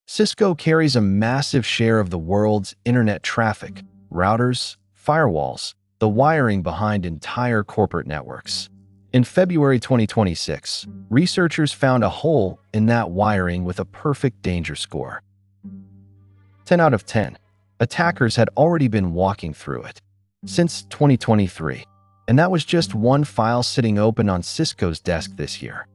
Cisco carries a massive share of the world's internet traffic, routers, firewalls, the wiring behind entire corporate networks. In February 2026, researchers found a hole in that wiring with a perfect danger score. 10 out of 10. Attackers had already been walking through it since 2023, and that was just one file sitting open on Cisco's desk this year.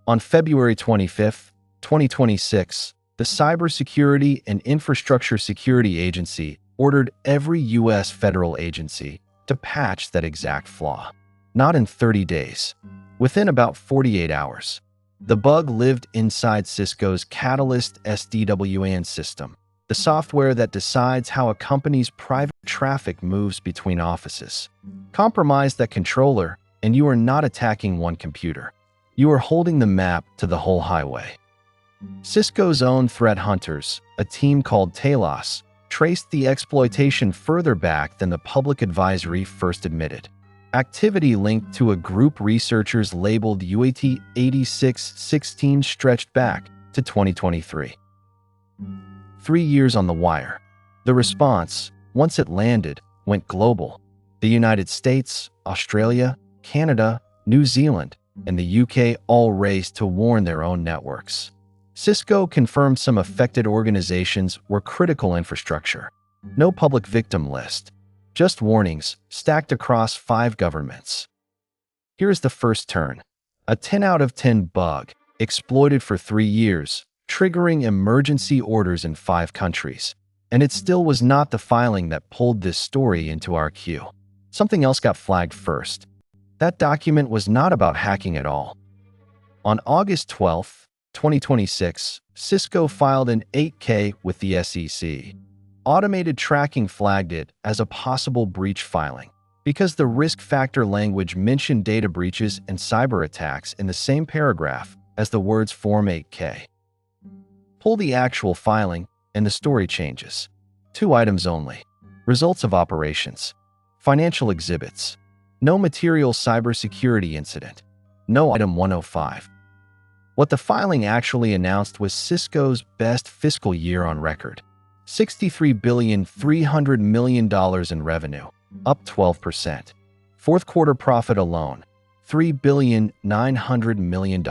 On February 25, 2026, the Cybersecurity and Infrastructure Security Agency ordered every U.S. federal agency to patch that exact flaw. Not in 30 days. Within about 48 hours. The bug lived inside Cisco's Catalyst SD-WAN system, the software that decides how a company's private traffic moves between offices. Compromise that controller, and you are not attacking one computer. You are holding the map to the whole highway. Cisco's own threat hunters, a team called Talos, traced the exploitation further back than the public advisory first admitted. Activity linked to a group researchers labeled UAT 8616 stretched back to 2023. 3 years on the wire. The response, once it landed, went global. The United States, Australia, Canada, New Zealand, and the UK all raced to warn their own networks. Cisco confirmed some affected organizations were critical infrastructure. No public victim list. Just warnings, stacked across 5 governments. Here's the first turn. A 10 out of 10 bug, exploited for 3 years, triggering emergency orders in 5 countries. And it still was not the filing that pulled this story into our queue. Something else got flagged first. That document was not about hacking at all. On August 12, 2026, Cisco filed an 8K with the SEC. Automated tracking flagged it as a possible breach filing because the risk factor language mentioned data breaches and cyber attacks in the same paragraph as the words Form 8K. Pull the actual filing, and the story changes. 2 items only. Results of operations. Financial exhibits. No material cybersecurity incident. No item 105. What the filing actually announced was Cisco's best fiscal year on record. $63.3 billion in revenue, up 12%. Fourth quarter profit alone, $3.9 billion.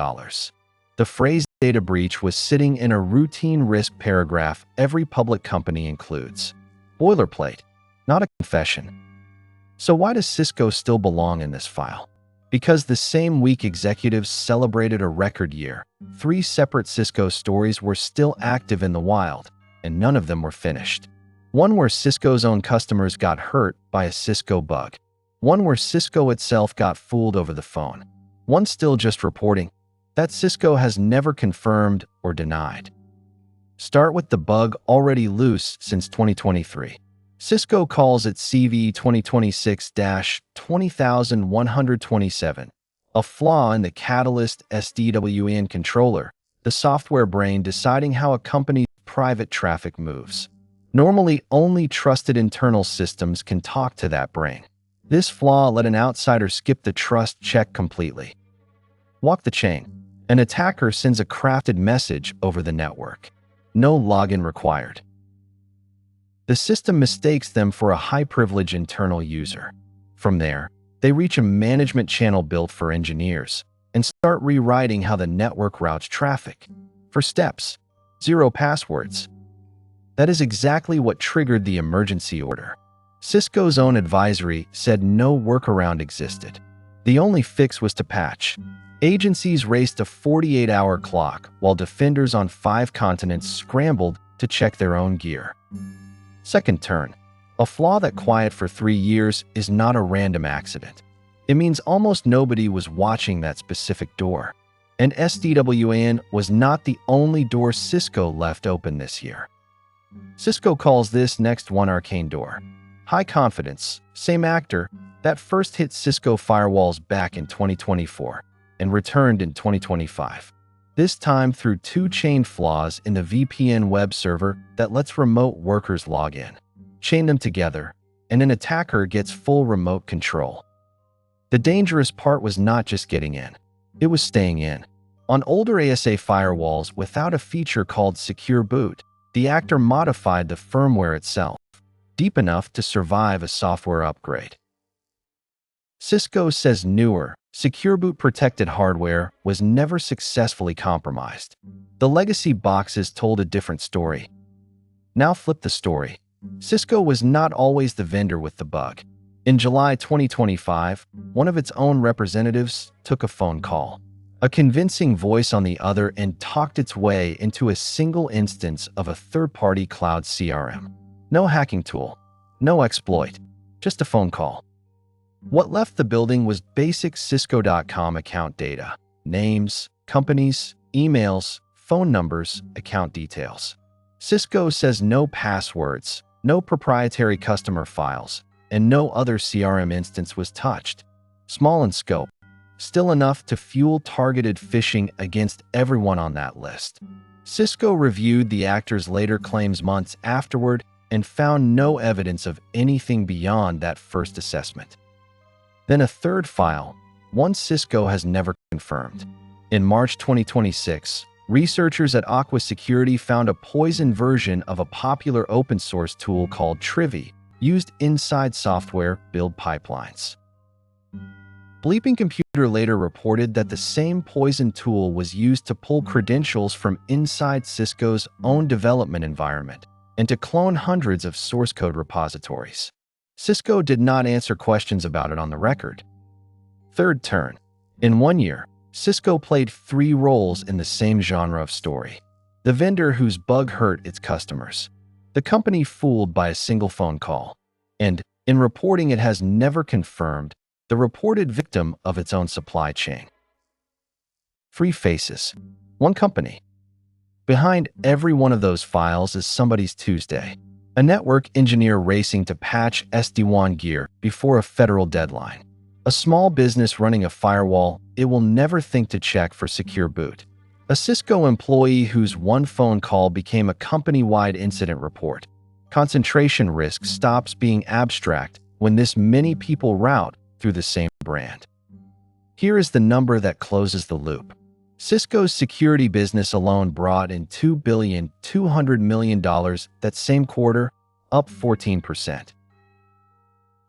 The phrase data breach was sitting in a routine risk paragraph every public company includes. Boilerplate, not a confession. So why does Cisco still belong in this file? Because the same week executives celebrated a record year, 3 separate Cisco stories were still active in the wild, and none of them were finished. One where Cisco's own customers got hurt by a Cisco bug. One where Cisco itself got fooled over the phone. One still just reporting that Cisco has never confirmed or denied. Start with the bug already loose since 2023. Cisco calls it CV 2026-20127, a flaw in the Catalyst SD-WAN controller, the software brain deciding how a company's private traffic moves. Normally, only trusted internal systems can talk to that brain. This flaw let an outsider skip the trust check completely. Walk the chain. An attacker sends a crafted message over the network. No login required. The system mistakes them for a high-privilege internal user. From there, they reach a management channel built for engineers and start rewriting how the network routes traffic. For steps, 0 passwords. That is exactly what triggered the emergency order. Cisco's own advisory said no workaround existed. The only fix was to patch. Agencies raced a 48-hour clock while defenders on 5 continents scrambled to check their own gear. Second turn. A flaw that quiet for 3 years is not a random accident. It means almost nobody was watching that specific door. And SD-WAN was not the only door Cisco left open this year. Cisco calls this next one ArcaneDoor. High confidence, same actor, that first hit Cisco firewalls back in 2024 and returned in 2025. This time through 2 chain flaws in the VPN web server that lets remote workers log in. Chain them together, and an attacker gets full remote control. The dangerous part was not just getting in, it was staying in. On older ASA firewalls without a feature called Secure Boot, the actor modified the firmware itself, deep enough to survive a software upgrade. Cisco says newer, Secure Boot protected hardware was never successfully compromised. The legacy boxes told a different story. Now flip the story. Cisco was not always the vendor with the bug. In July 2025, one of its own representatives took a phone call. A convincing voice on the other end talked its way into a single instance of a third-party cloud CRM. No hacking tool, no exploit, just a phone call. What left the building was basic Cisco.com account data, names, companies, emails, phone numbers, account details. Cisco says no passwords, no proprietary customer files, and no other CRM instance was touched. Small in scope, still enough to fuel targeted phishing against everyone on that list. Cisco reviewed the actor's later claims months afterward and found no evidence of anything beyond that first assessment. Then a third file, one Cisco has never confirmed. In March 2026, researchers at Security found a poisoned version of a popular open-source tool called Trivy, used inside software build pipelines. Bleeping Computer later reported that the same poison tool was used to pull credentials from inside Cisco's own development environment and to clone hundreds of source code repositories. Cisco did not answer questions about it on the record. Third turn. In 1 year, Cisco played 3 roles in the same genre of story. The vendor whose bug hurt its customers. The company fooled by a single phone call. And, in reporting it has never confirmed, the reported victim of its own supply chain. 3 faces. 1 company. Behind every one of those files is somebody's Tuesday. A network engineer racing to patch SD-WAN gear before a federal deadline. A small business running a firewall it will never think to check for Secure Boot. A Cisco employee whose one phone call became a company-wide incident report. Concentration risk stops being abstract when this many people route through the same brand. Here is the number that closes the loop. Cisco's security business alone brought in $2.2 billion that same quarter, up 14%.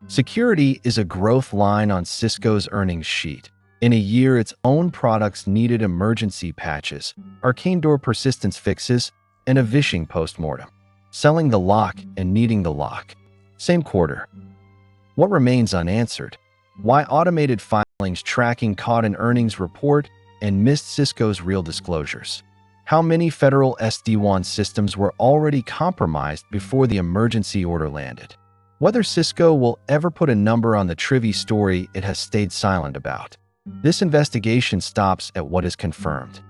Security is a growth line on Cisco's earnings sheet. In a year, its own products needed emergency patches, ArcaneDoor persistence fixes, and a vishing postmortem. Selling the lock and needing the lock. Same quarter. What remains unanswered? Why automated filings tracking caught an earnings report and missed Cisco's real disclosures? How many federal SD-WAN systems were already compromised before the emergency order landed? Whether Cisco will ever put a number on the Trivy story it has stayed silent about. This investigation stops at what is confirmed.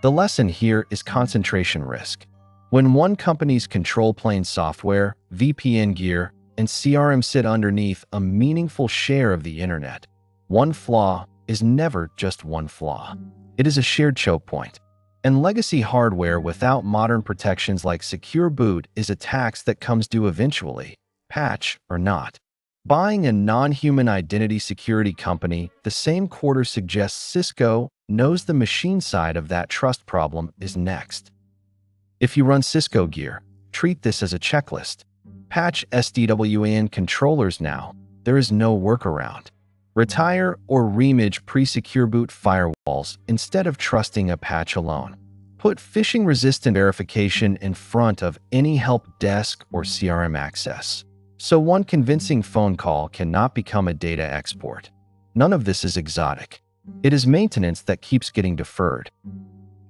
The lesson here is concentration risk. When one company's control plane software, VPN gear, and CRM sit underneath a meaningful share of the internet, one flaw is never just one flaw. It is a shared choke point. And legacy hardware without modern protections like Secure Boot is a tax that comes due eventually, patch or not. Buying a non-human identity security company the same quarter suggests Cisco knows the machine side of that trust problem is next. If you run Cisco gear, treat this as a checklist. Patch SD-WAN controllers now. There is no workaround. Retire or reimage pre-Secure Boot firewalls instead of trusting a patch alone. Put phishing-resistant verification in front of any help desk or CRM access. So one convincing phone call cannot become a data export. None of this is exotic. It is maintenance that keeps getting deferred.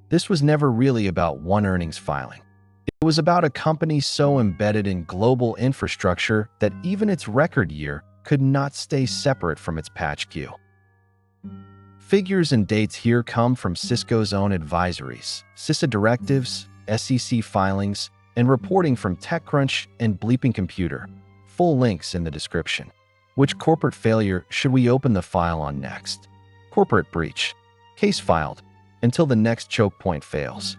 This was never really about one earnings filing. It was about a company so embedded in global infrastructure that even its record year could not stay separate from its patch queue. Figures and dates here come from Cisco's own advisories, CISA directives, SEC filings, and reporting from TechCrunch and Bleeping Computer. Full links in the description. Which corporate failure should we open the file on next? Corporate breach. Case filed. Until the next choke point fails.